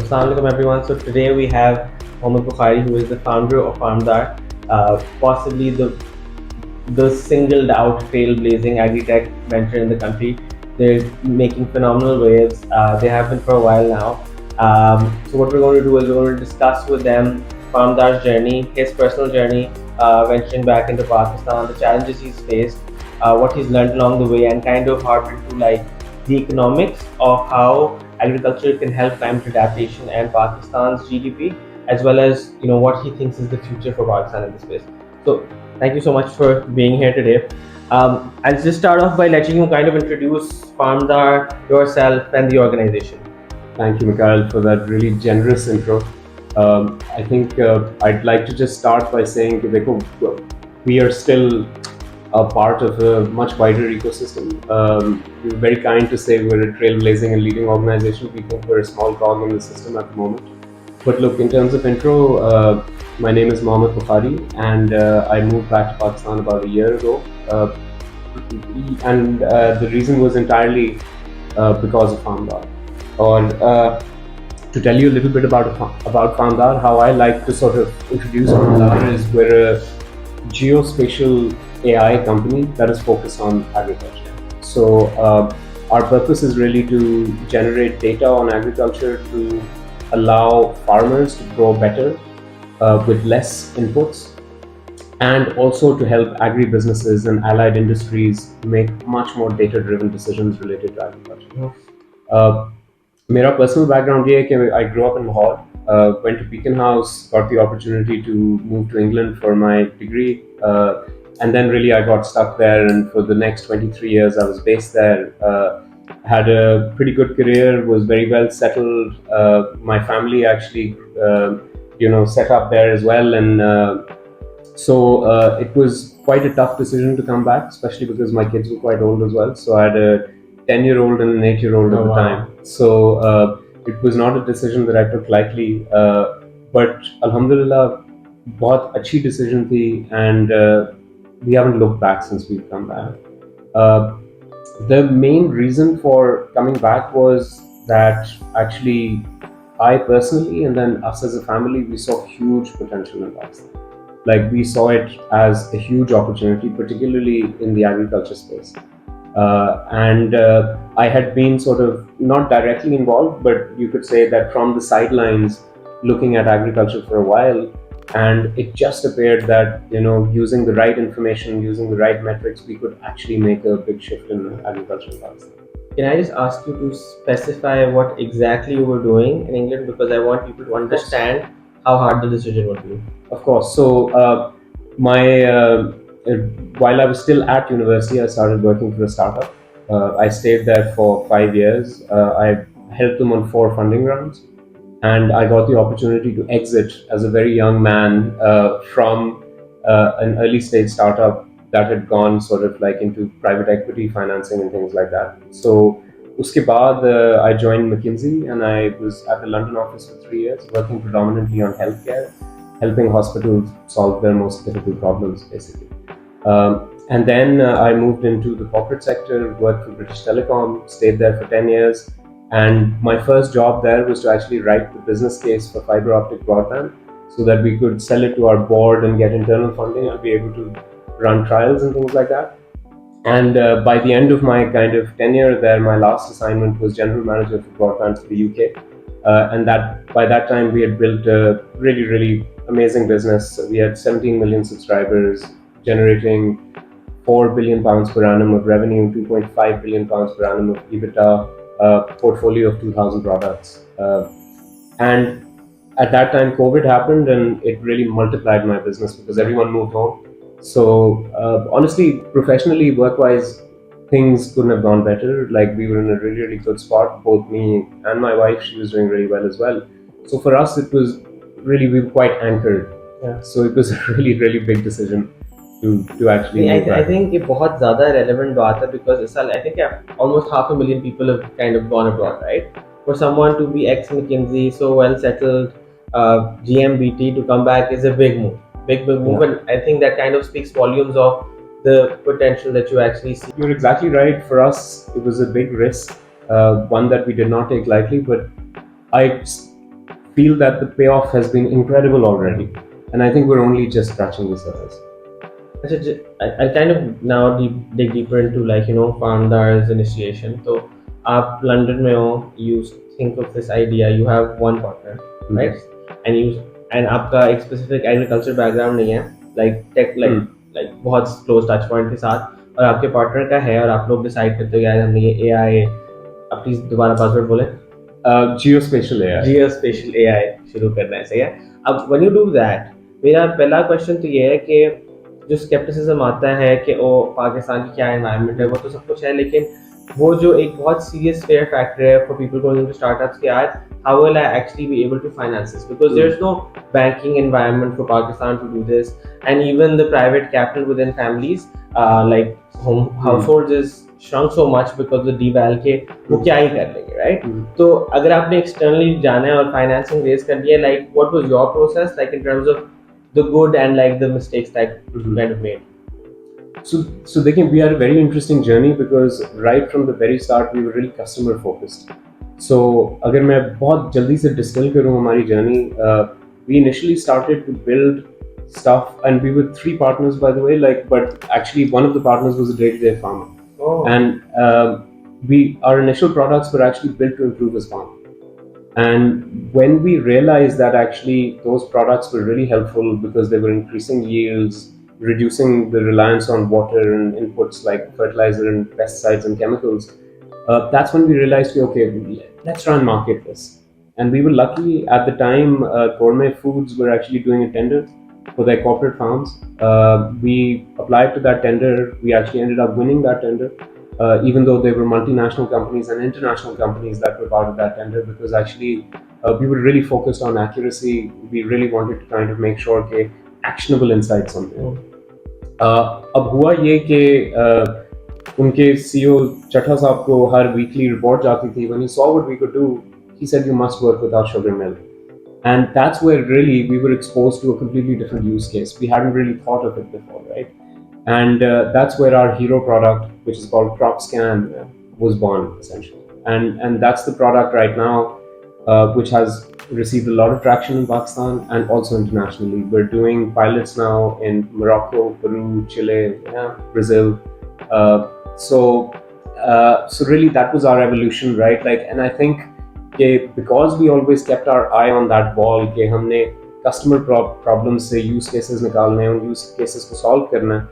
Assalamu alaikum everyone. So today we have Bukhari, who is the founder of Farmdar, possibly the singled out trailblazing agritech venture in the country. They're making phenomenal waves. They have been for a while now. So what we're going to do is we're going to discuss with them Farmdar's journey, his personal journey, venturing back into Pakistan, the challenges he's faced, what he's learned along the way, and kind of harp into like the economics of how agriculture can help climate adaptation and Pakistan's GDP, as well as what he thinks is the future for Pakistan in this space. So thank you so much for being here today. I'll just start off by letting you kind of introduce Farmdar, yourself, and the organization. Thank you, Mikhail, for that really generous intro. I think I'd like to just start by saying that we are still a part of a much wider ecosystem. You're very kind to say we're a trailblazing and leading organization. We think we're a small cog in the system at the moment. But look, in terms of intro, my name is Bukhari, and I moved back to Pakistan about a year ago. And the reason was entirely because of Farmdar. Or to tell you a little bit about Farmdar, how I like to sort of introduce Farmdar is we're a geospatial AI company that is focused on agriculture. So our purpose is really to generate data on agriculture to allow farmers to grow better with less inputs, and also to help agribusinesses and allied industries make much more data-driven decisions related to agriculture. मेरा personal background ये है कि I grow up in Lahore, went to Beacon House, got the opportunity to move to England for my degree, and then really I got stuck there, and for the next 23 years I was based there. Had a pretty good career, was very well settled. My family actually set up there as well, and so it was quite a tough decision to come back, especially because my kids were quite old as well. So I had a 10-year-old and an 8-year-old at the time. So it was not a decision that I took lightly. But alhamdulillah, बहुत अच्छी decision थी, and we haven't looked back since we've come back. The main reason for coming back was that actually I personally, and then us as a family, we saw huge potential in Pakistan. Like, we saw it as a huge opportunity, particularly in the agriculture space. And I had been sort of not directly involved, but you could say that from the sidelines looking at agriculture for a while, and it just appeared that using the right information, using the right metrics, we could actually make a big shift in agriculture in Pakistan. Can I just ask you to specify what exactly you were doing in England, because I want people to understand how hard the decision would be. Of course. So while I was still at university, I started working for a startup. I stayed there for 5 years. I helped them on 4 funding rounds, and I got the opportunity to exit as a very young man from an early stage startup that had gone sort of like into private equity financing and things like that. So uske baad, I joined McKinsey, and I was at the London office for 3 years, working predominantly on healthcare, helping hospitals solve their most difficult problems, basically. And then I moved into the corporate sector, worked for British Telecom, stayed there for 10 years. And my first job there was to actually write the business case for fiber optic broadband, so that we could sell it to our board and get internal funding to be able to run trials and things like that. And by the end of my kind of tenure there, my last assignment was general manager for broadband for the UK. And by that time, we had built a really, really amazing business. We had 17 million subscribers, generating £4 billion per annum of revenue, £2.5 billion per annum of EBITDA, portfolio of 2,000 products. And at that time, COVID happened, and it really multiplied my business because everyone moved home. So honestly, professionally, work-wise, things couldn't have gone better. Like, we were in a really, really good spot. Both me and my wife, she was doing really well as well. So for us, it was really, we were quite anchored. Yeah. So it was a really, really big decision to actually. I think ये बहुत ज़्यादा relevant बात है, because इस साल I think almost 500,000 people have kind of gone abroad, right? For someone to be ex McKinsey, so well settled, GMBT, to come back is a big move. Big move, yeah. And I think that kind of speaks volumes of the potential that you actually see. You're exactly right. For us, it was a big risk, one that we did not take lightly. But feel that the payoff has been incredible already, and I think we're only just scratching the surface. I kind of now dig deeper into like Farmdar's initiation. So, आप London में हो, you think of this idea, you have one partner, right? And आपका एक specific agriculture background नहीं है, like tech like बहुत close touch point के साथ, और आपके partner का है, और आप लोग decide करते हो यार हमने ये AI, आप please दोबारा password बोले, geospatial AI. geospatial AI शुरू करना है, सही है. अब when you do that, मेरा पहला क्वेश्चन तो ये है कि जो स्केप्टिसिज्म आता है कि ओ पाकिस्तान की क्या एनवायरनमेंट है, वो तो सब कुछ है, लेकिन वो जो एक बहुत सीरियस फेयर फैक्टर है for people going into startups के आज, how will I actually be able to finance this, because there is no banking environment for Pakistan to do this, and even the private capital within families like home households is shrunk so much because of the deval के वो क्या ही कर लेंगे, right? तो अगर आपने externally जाना है और फाइनेंसिंग रेज कर दिया, like what was your process like in terms of the good and like the mistakes that you kind of made? So we had a very interesting journey because right from the very start we were really customer focused. So अगर मैं बहुत जल्दी से distill करूँ हमारी journey, we initially started to build stuff, and we were 3 partners by the way, but actually one of the partners was a day-to-day farmer. And our initial products were actually built to improve his farm. And when we realized that actually those products were really helpful because they were increasing yields, reducing the reliance on water and inputs like fertilizer and pesticides and chemicals, that's when we realized, okay, let's try and market this. And we were lucky at the time, Gourmet Foods were actually doing a tender for their corporate farms. We applied to that tender. We actually ended up winning that tender, even though there were multinational companies and international companies that were part of that tender, because actually we were really focused on accuracy. We really wanted to kind of make sure that actionable insights on there. अब हुआ ये कि उनके CEO चट्टा साहब को हर weekly report जाती थी. When he saw what we could do, he said, you must work with our sugar mill. And that's where really we were exposed to a completely different use case. We hadn't really thought of it before, right? And that's where our hero product, which is called CropScan, was born essentially. And that's the product right now, which has received a lot of traction in Pakistan and also internationally. We're doing pilots now in Morocco, Peru, Chile, Brazil. So really that was our evolution, right? And I think because we always kept our eye on that ball कि हमने customer problems से use cases निकालने हैं, उन use cases को solve करना है.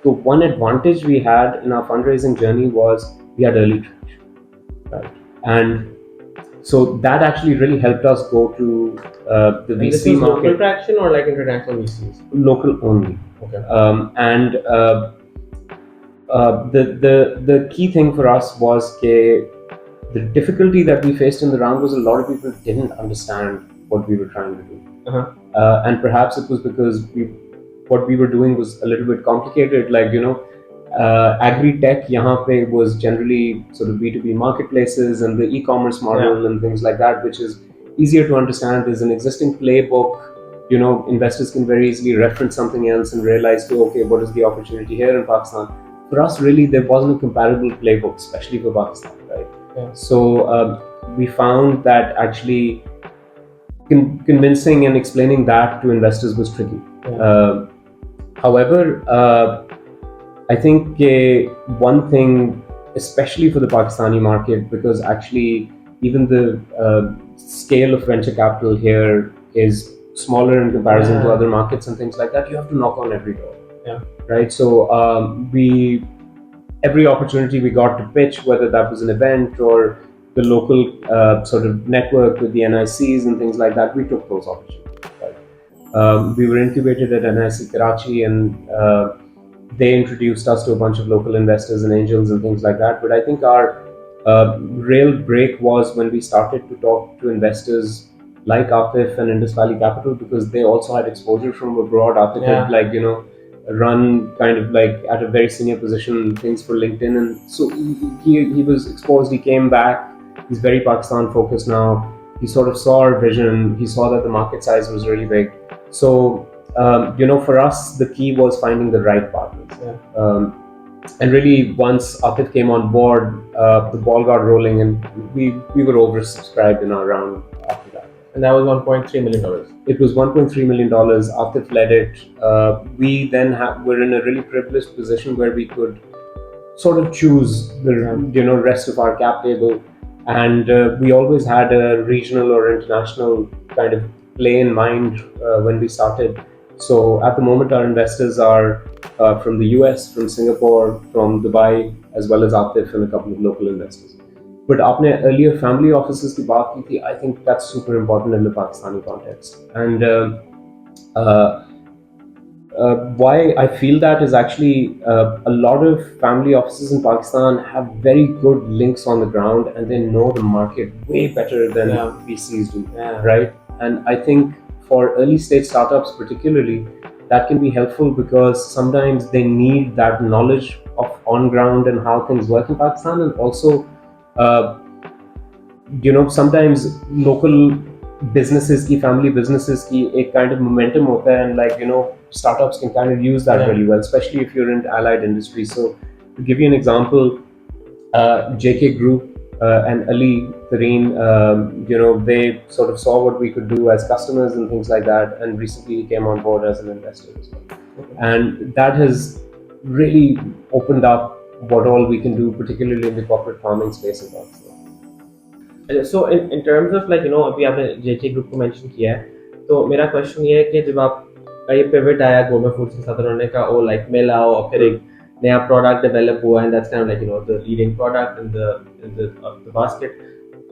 So one advantage we had in our fundraising journey was we had early traction, right? And so that actually really helped us go to the VC this is market. Local traction or like international VCs? Local only. Okay. And the key thing for us was that the difficulty that we faced in the round was a lot of people didn't understand what we were trying to do. And perhaps it was because what we were doing was a little bit complicated. Agritech यहाँ पे was generally sort of B2B marketplaces and the e-commerce model and things like that, which is easier to understand. There's an existing playbook. Investors can very easily reference something else and realize, okay, what is the opportunity here in Pakistan? For us, really, there wasn't a comparable playbook, especially for Pakistan, right? So we found that actually convincing and explaining that to investors was tricky. However, I think one thing, especially for the Pakistani market, because actually even the scale of venture capital here is smaller in comparison to other markets and things like that, you have to knock on every door. Right? So every opportunity we got to pitch, whether that was an event or the local sort of network with the NICs and things like that, we took those opportunities. Right? We were incubated at NIC Karachi, and they introduced us to a bunch of local investors and angels and things like that. But I think our real break was when we started to talk to investors like Atif and Indus Valley Capital, because they also had exposure from abroad. Atif had run kind of at a very senior position things for LinkedIn, and so he was exposed. He came back. He's very Pakistan focused now. He sort of saw our vision. He saw that the market size was really big. So for us the key was finding the right partners. And really once Atif came on board, the ball got rolling, and we were oversubscribed in our round after that. And that was $1.3 million. It was $1.3 million. Atif led it. We then were in a really privileged position where we could sort of choose the rest of our cap table, and we always had a regional or international kind of play in mind when we started. So at the moment, our investors are from the US, from Singapore, from Dubai, as well as Atif and a couple of local investors. But आपने earlier family offices की बात की थी. I think that's super important in the Pakistani context, and why I feel that is actually a lot of family offices in Pakistan have very good links on the ground, and they know the market way better than VCs do, right? And I think for early stage startups particularly, that can be helpful because sometimes they need that knowledge of on ground and how things work in Pakistan, and also sometimes local businesses की family businesses की एक kind of momentum होता है, and startups can kind of use that really well, especially if you're in allied industries. So to give you an example, JK Group and Ali Tareen, they sort of saw what we could do as customers and things like that, and recently came on board as an investor as well. And that has really opened up what all we can do, particularly in the corporate farming space in Pakistan. So in terms of अभी आपने JK group को mention किया है, तो मेरा question ये है कि जब आप ये पिवट आया गोमे फूड्स के साथ, उन्होंने कहा ओ लाइक मिल आओ और फिर एक नया प्रोडक्ट डेवलप हुआ, and that's kind of the leading product in the basket.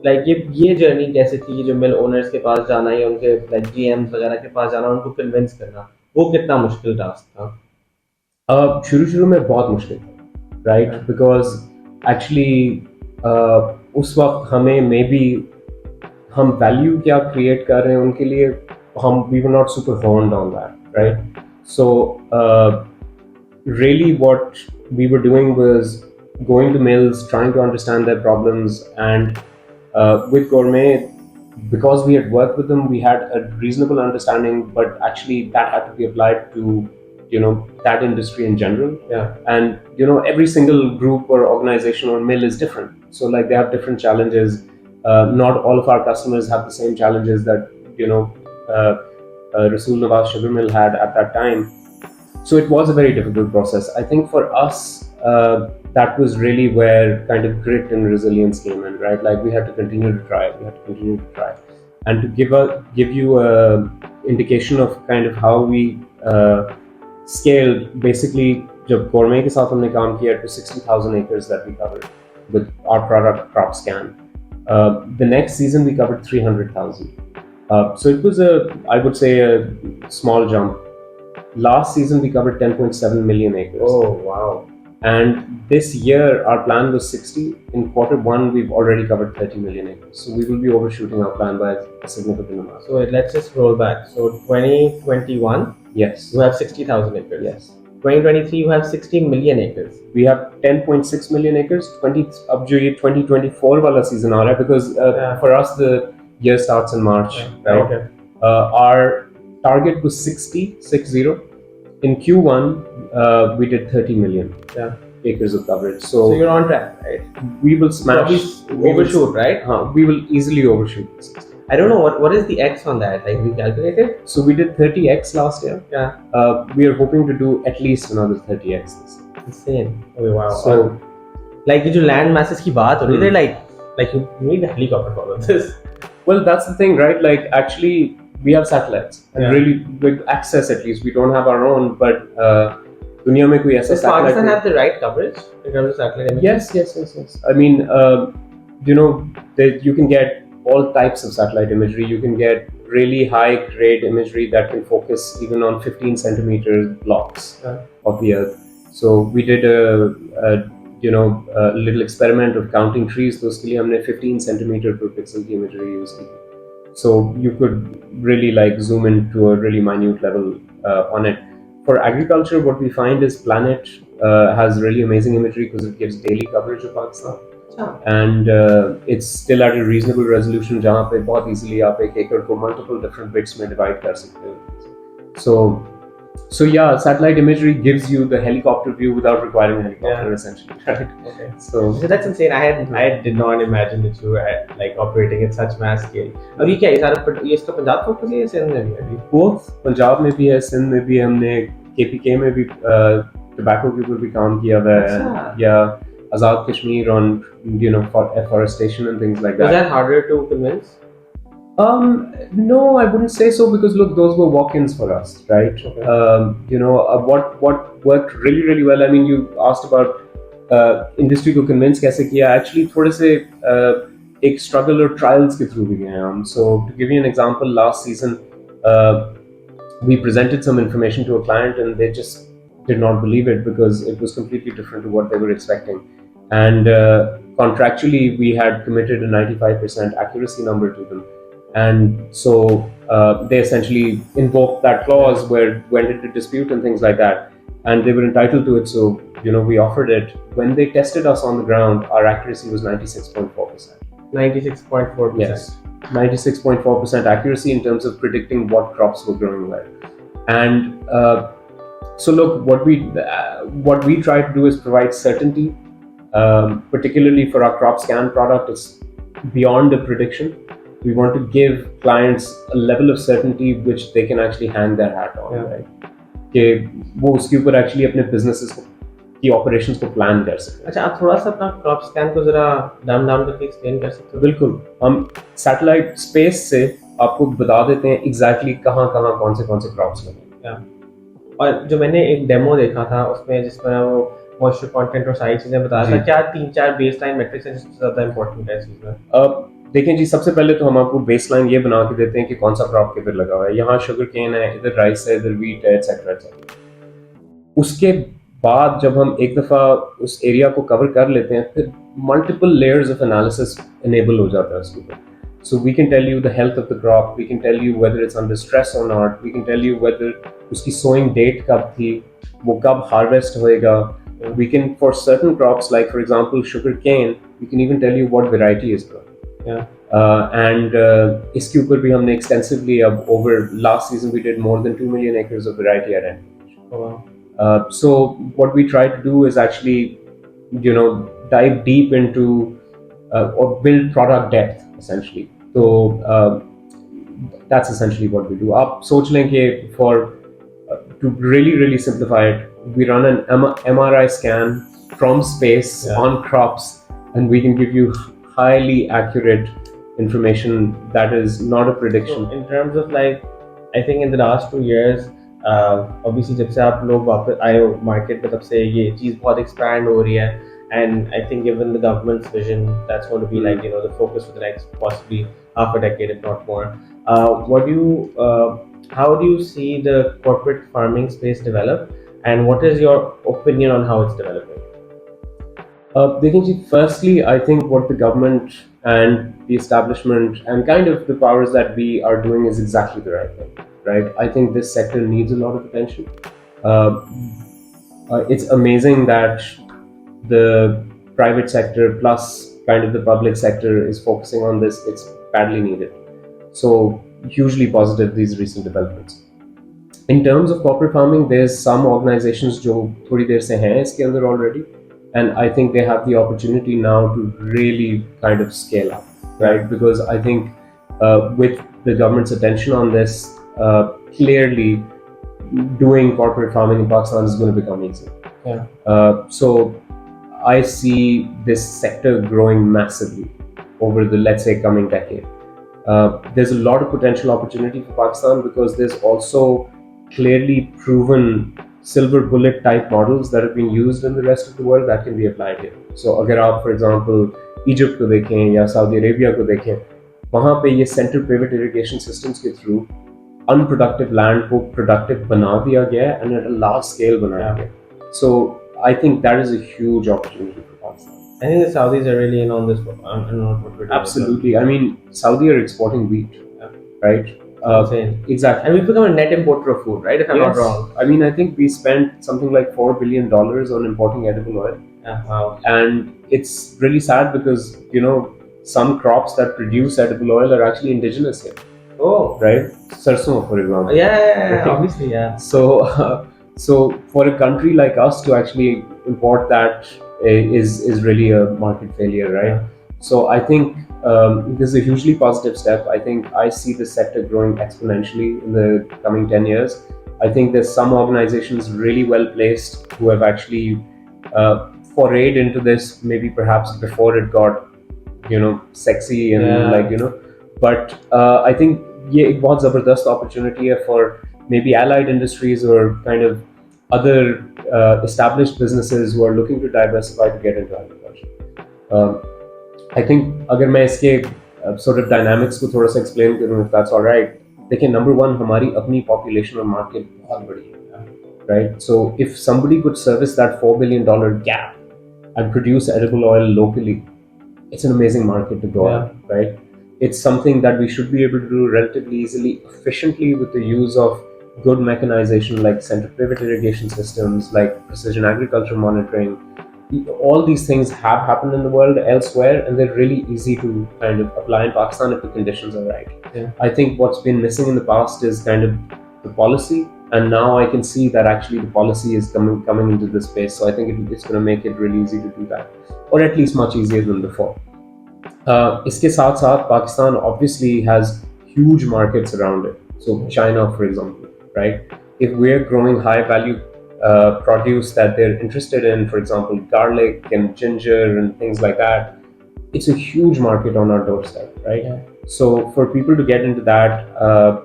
ये जर्नी कैसे थी, जो मिल ओनर्स के पास जाना या उनके GMs वगैरह के पास जाना, उनको कन्विंस करना, वो कितना मुश्किल टास्क था? शुरू में बहुत मुश्किल था, राइट? बिकॉज एक्चुअली उस वक्त हमें मे बी हम वैल्यू क्या क्रिएट कर रहे हैं उनके लिए, हम we were not super horned on that, right? So really what we were doing was going to mills, trying to understand their problems, and with Gourmet, because we had worked with them, we had a reasonable understanding, but actually that had to be applied to that industry in general. And every single group or organization or mill is different, so they have different challenges. Not all of our customers have the same challenges that Rasool Nawaz Sugar Mill had at that time. So it was a very difficult process. I think for us, that was really where kind of grit and resilience came in, right? We had to continue to try. And to give you a indication of kind of how we scaled, basically, जब Gourmet के साथ हमने काम किया to 60,000 acres that we covered with our product Crop Scan. The next season we covered 300,000. So it was I would say a small jump. Last season we covered 10.7 million acres. Oh wow. And this year our plan was 60. In quarter one we've already covered 30 million acres. So we will be overshooting our plan by a significant amount. So let's just roll back. So 2021, yes, you have 60,000 acres. Yes. 2023 you have 60 million acres. We have 10.6 million acres. 2024 wala season aa raha hai, because for us the year starts in March, right? Okay. Our target was 60. In Q1, we did 30 million acres of coverage. So you're on track, right? We will smash. Overshoot, right? We will easily overshoot. I don't know what is the X on that. We calculated. So we did 30x last year. Yeah. We are hoping to do at least another 30x this year. Insane. Oh wow. So ये जो land masses की बात हो रही है, you need a helicopter for all of this. Well, that's the thing, right? Actually, we have satellites, and really with access. At least we don't have our own, but दुनिया में कोई ऐसा satellite. Does Pakistan have the right coverage in terms of satellite imagery? Yes. I mean, you can get all types of satellite imagery. You can get really high grade imagery that can focus even on 15 centimeter blocks of the earth. So we did a little experiment of counting trees. तो उसके लिए हमने 15 centimeter per pixel की imagery use की. So you could really zoom into a really minute level on it. For agriculture, what we find is Planet has really amazing imagery because it gives daily coverage of Pakistan. And it's still at a reasonable resolution जहाँ पे बहुत easily आप एक acre को multiple different bits में divide कर सकते हो. So So yeah, satellite imagery gives you the helicopter view without requiring a helicopter, Yeah. essentially, right? Okay. So So that's insane. I did not imagine that you were like operating at such mass scale. अभी क्या ये सारा ये इसका Punjab focus है या सिंध में भी अभी? both पंजाब में भी है, सिंध में भी हमने KPK में भी टोबैको के ऊपर भी काम किया हुआ है, अच्छा। या आजाद Kashmir on for afforestation and things like Was that. that harder to convince? No, I wouldn't say so, because look, those were walk-ins for us, right? Okay. What worked really, really well. I mean, you asked about industry को convince कैसे किया. Actually, थोड़े से एक struggle or trials के through भी गए हम. So to give you an example, last season we presented some information to a client and they just did not believe it because it was completely different to what they were expecting. And contractually, we had committed a 95% accuracy number to them. And so they essentially invoked that clause where went into dispute and things like that. And they were entitled to it. So, we offered it. When they tested us on the ground, our accuracy was 96.4%. 96.4%. Yes. 96.4% accuracy in terms of predicting what crops were growing well. And so look, what we try to do is provide certainty, particularly for our crop scan product. It's beyond a prediction. We want to give clients a level of certainty which they can actually hang their hat on, Yeah. right? कि वो उसके ऊपर actually अपने businesses की operations को plan कर सकें. अच्छा, आप थोड़ा सा अपना क्रॉप स्कैन को जरा डाउन करके एक्सप्लेन कर सकते हो? बिल्कुल, हम सैटेलाइट स्पेस से आपको बता देते हैं एग्जैक्टली कहाँ कौन से क्रॉप्स लगे. और जो मैंने एक डेमो देखा था उसमें जिसमें वो मॉइस्चर कंटेंट और सारी चीजें बता रहा था, क्या 3-4 बेसलाइन मैट्रिक्स हैं जिससे ज्यादा इंपॉर्टेंट है इस चीज में? अब देखें जी, सबसे पहले तो हम आपको बेसलाइन ये बना के देते हैं कि कौन सा क्रॉप किधर लगा हुआ है. यहाँ शुगर केन है, इधर राइस है, इधर वीट है, एटसेट्रा एटसेट्रा. उसके बाद जब हम एक दफ़ा उस एरिया को कवर कर लेते हैं, फिर multiple layers of analysis enable हो जाता है उसके ऊपर. So we can tell you the health of the crop, we can tell you whether it's under stress or not, we can tell you whether उसकी sowing date कब थी, वो कब harvest होएगा. We can, for certain crops like for example sugar cane, we can even tell you what variety is grown. Yeah. And इसके ऊपर भी हमने extensively over last season we did more than 2 million acres of variety identification. Oh, wow. So what we try to do is actually dive deep into or build product depth essentially. So that's essentially what we do. आप सोच लें कि for to really simplify it, we run an MRI scan from space on crops, and we can give you highly accurate information that is not a prediction. So in terms of like, I think in the last 2 years, obviously जब से आप लोग वापस आए हो market में, तब से ये चीज़ बहुत एक्सपैंड हो रही है. And I think given the government's vision, that's going to be like the focus for the next possibly half a decade, if not more. How do you see the corporate farming space develop, and what is your opinion on how it's developing? Firstly, I think what the government and the establishment and kind of the powers that be are doing is exactly the right thing, right? I think this sector needs a lot of attention. It's amazing that the private sector plus kind of the public sector is focusing on this. It's badly needed. So hugely positive, these recent developments. In terms of corporate farming, there's some organizations जो थोड़ी देर से हैं इसके अंदर already, and I think they have the opportunity now to really kind of scale up, right? Because I think with the government's attention on this, clearly doing corporate farming in Pakistan is going to become easy. Yeah. So I see this sector growing massively over the, let's say, coming decade. There's a lot of potential opportunity for Pakistan because there's also clearly proven silver bullet type models that have been used in the rest of the world that can be applied here. So अगर आप for example Egypt को देखें या Saudi Arabia को देखें, वहाँ पे ये center pivot irrigation systems के through unproductive land को productive बना दिया गया है and at a large scale बनाया गया. So I think that is a huge opportunity for Pakistan. I think the Saudis are really in on this. On what we're doing. Absolutely. I mean, Saudi are exporting wheat, right? Insane. Exactly. And we've become a net importer of food, right? If I'm not wrong. I mean, I think we spent something like $4 billion on importing edible oil. Yeah, wow. And it's really sad because, some crops that produce edible oil are actually indigenous here. Oh, right? Sarson, for example. yeah, obviously, yeah. So, so for a country like us to actually import that is really a market failure, right? Yeah. So I think this is a hugely positive step. I think I see the sector growing exponentially in the coming 10 years. I think there's some organizations really well placed who have actually forayed into this, maybe perhaps before it got sexy and Yeah. but I think ये एक बहुत ज़बरदस्त opportunity है for maybe allied industries or kind of other established businesses who are looking to diversify to get into agriculture. I think अगर मैं इसके sort of dynamics को थोड़ा सा explain करूँ, if that's all right. देखिए, number one, हमारी अपनी population और market बहुत बड़ी है, right? So if somebody could service that $4 billion gap and produce edible oil locally, it's an amazing market to go at, right? It's something that we should be able to do relatively easily, efficiently with the use of good mechanization like center pivot irrigation systems, like precision agriculture monitoring. All these things have happened in the world elsewhere, and they're really easy to kind of apply in Pakistan if the conditions are right. Yeah. I think what's been missing in the past is kind of the policy, and now I can see that actually the policy is coming into this space. So I think it's going to make it really easy to do that, or at least much easier than before. इसके साथ साथ Pakistan obviously has huge markets around it. So China, for example, right? If we're growing high value produce that they're interested in, for example, garlic and ginger and things like that, it's a huge market on our doorstep, right? Yeah. So for people to get into that,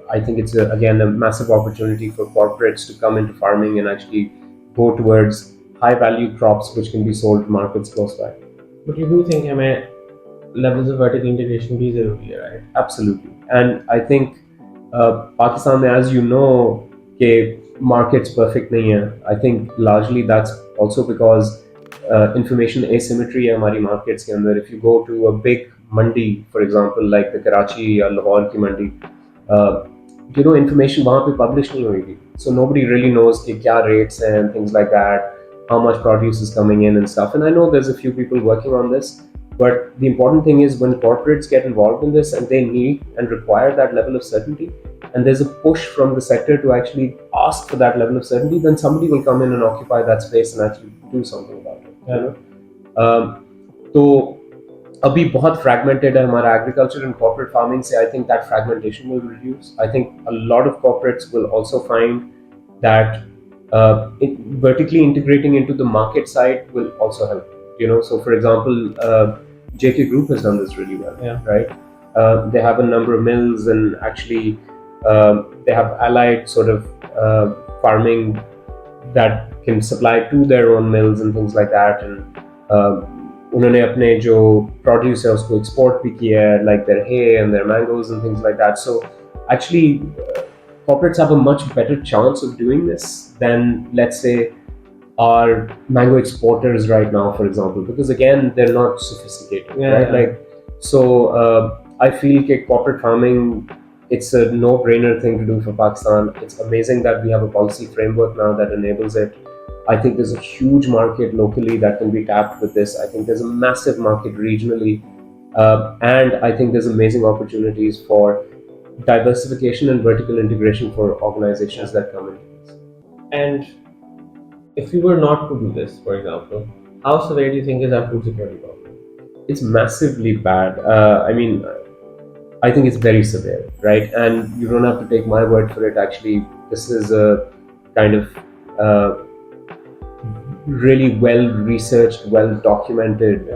I think it's again a massive opportunity for corporates to come into farming and actually go towards high value crops which can be sold to markets close by. But you do think हमें levels of vertical integration भी जरूरी है, right? Absolutely. And I think Pakistan में, as you know, के markets perfect नहीं है. I think largely that's also because information asymmetry है हमारी markets के अंदर. If you go to a big mandi, for example, like the Karachi या लाहौर की mandi, information वहाँ पे publish नहीं होगी. So nobody really knows कि क्या rates हैं and things like that, how much produce is coming in and stuff. And I know there's a few people working on this. But the important thing is when corporates get involved in this and they need and require that level of certainty, and there's a push from the sector to actually ask for that level of certainty, then somebody will come in and occupy that space and actually do something about it. Yeah. तो अभी बहुत fragmented है हमारा agriculture and corporate farming से. I think that fragmentation will reduce. I think a lot of corporates will also find that vertically integrating into the market side will also help. So for example, JK Group has done this really well, right? They have a number of mills, and actually they have allied sort of farming that can supply to their own mills and things like that. And उन्होंने अपने जो produce है उसको export भी किया है, like their hay and their mangoes and things like that. So actually corporates have a much better chance of doing this than, let's say, are mango exporters right now, for example, because again they're not sophisticated, right? Like, so I feel that corporate farming, it's a no-brainer thing to do for Pakistan. It's amazing that we have a policy framework now that enables it. I think there's a huge market locally that can be tapped with this. I think there's a massive market regionally, and I think there's amazing opportunities for diversification and vertical integration for organizations that come into this. And if we were not to do this, for example, how severe do you think is our food security problem? It's massively bad. I mean, I think it's very severe, right? And you don't have to take my word for it. Actually, this is a kind of really well researched, well documented,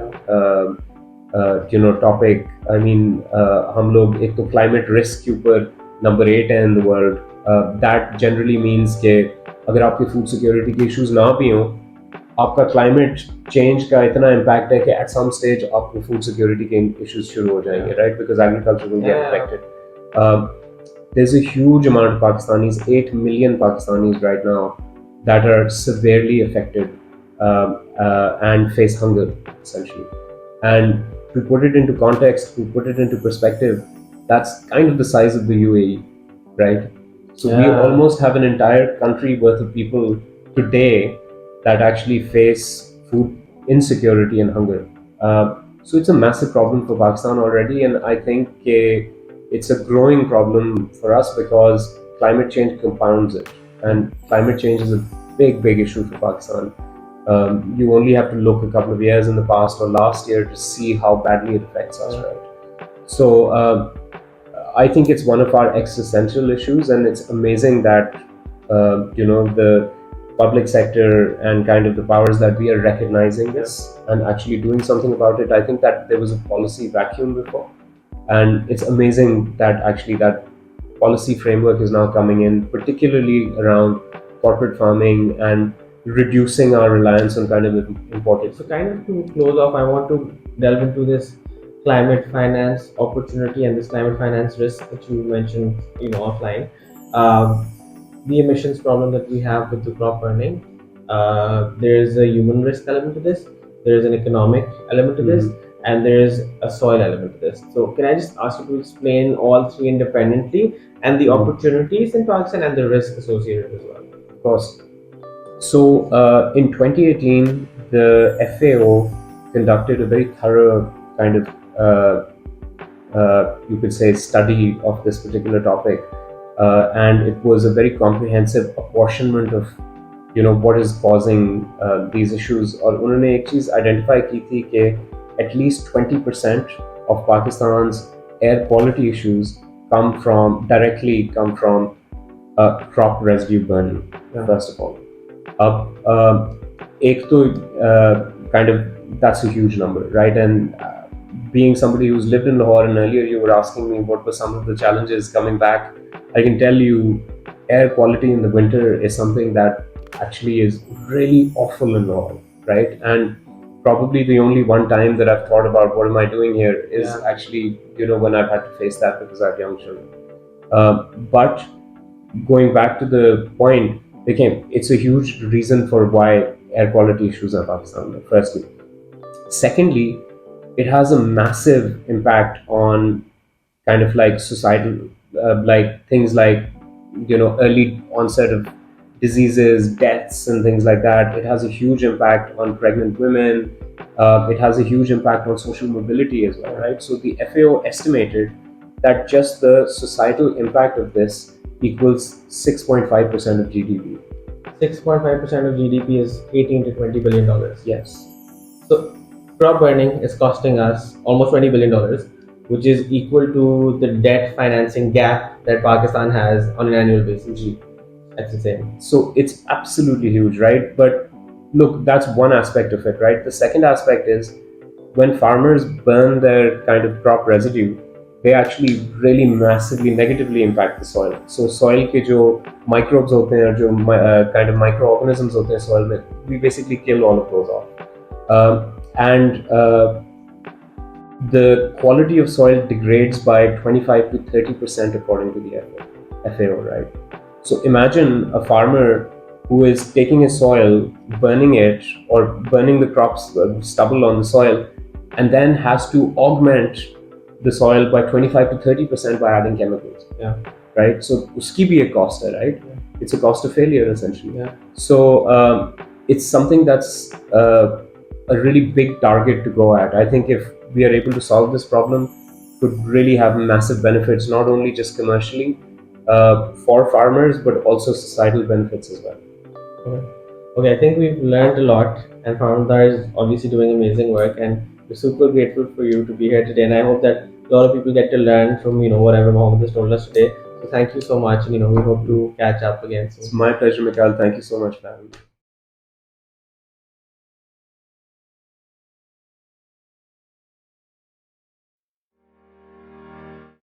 topic. I mean, हम लोग एक तो climate risk के ऊपर number 8 है in the world. That generally means कि अगर आपके food security के issues ना भी हों, आपका climate change का इतना impact है कि at some stage आपको food security के issues शुरू हो जाएंगे, right? Because agriculture will get affected. There's a huge amount of Pakistanis, 8 million Pakistanis right now, that are severely affected and face hunger, essentially. And to put it into context, to put it into perspective, that's kind of the size of the UAE, right? So we almost have an entire country worth of people today that actually face food insecurity and hunger. So it's a massive problem for Pakistan already, and I think it's a growing problem for us because climate change compounds it, and climate change is a big issue for Pakistan. You only have to look a couple of years in the past or last year to see how badly it affects us, right? So I think it's one of our existential issues, and it's amazing that the public sector and kind of the powers that we are recognizing this and actually doing something about it. I think that there was a policy vacuum before, and it's amazing that actually that policy framework is now coming in, particularly around corporate farming and reducing our reliance on kind of imported. So kind of to close off, I want to delve into this climate finance opportunity and this climate finance risk that you mentioned, offline. The emissions problem that we have with the crop burning. There is a human risk element to this. There is an economic element to this, and there is a soil element to this. So can I just ask you to explain all three independently and the opportunities in Pakistan and the risk associated as well? Of course. So in 2018, the FAO conducted a very thorough kind of you could say study of this particular topic, and it was a very comprehensive apportionment of what is causing these issues. और उन्होंने एक चीज identify की थी कि at least 20% of Pakistan's air quality issues directly come from crop residue burning. First of all, एक तो kind of that's a huge number, right? And being somebody who's lived in Lahore, and earlier you were asking me what were some of the challenges coming back, I can tell you air quality in the winter is something that actually is really awful in Lahore, right? And probably the only one time that I've thought about what am I doing here is actually when I've had to face that because I have young children. But going back to the point, it's a huge reason for why air quality issues in Pakistan, firstly. Secondly, it has a massive impact on kind of like societal, like things like, early onset of diseases, deaths, and things like that. It has a huge impact on pregnant women. It has a huge impact on social mobility as well, right? So the FAO estimated that just the societal impact of this equals 6.5% of GDP. 6.5% of GDP is $18 to $20 billion. Yes. So crop burning is costing us almost $20 billion, which is equal to the debt financing gap that Pakistan has on an annual basis. That's insane. So it's absolutely huge, right? But look, that's one aspect of it, right? The second aspect is when farmers burn their kind of crop residue, they actually really massively negatively impact the soil. So soil के जो microbes होते हैं, जो kind of microorganisms होते हैं soil में, we basically kill all of those off. And the quality of soil degrades by 25 to 30% according to the FAO, right? So imagine a farmer who is taking his soil, burning it, or burning the crops, stubble on the soil, and then has to augment the soil by 25 to 30% by adding chemicals. Yeah. Right? So uski bhi ek cost hai, right? Yeah. It's a cost of failure essentially. Yeah. So it's something that's a really big target to go at. I think if we are able to solve this problem, it could really have massive benefits, not only just commercially for farmers, but also societal benefits as well. Okay, I think we've learned a lot, and Farmar is obviously doing amazing work, and we're super grateful for you to be here today. And I hope that a lot of people get to learn from whatever Mohammed has told us today. So thank you so much, and we hope to catch up again soon. It's my pleasure, Mikhail. Thank you so much for having me.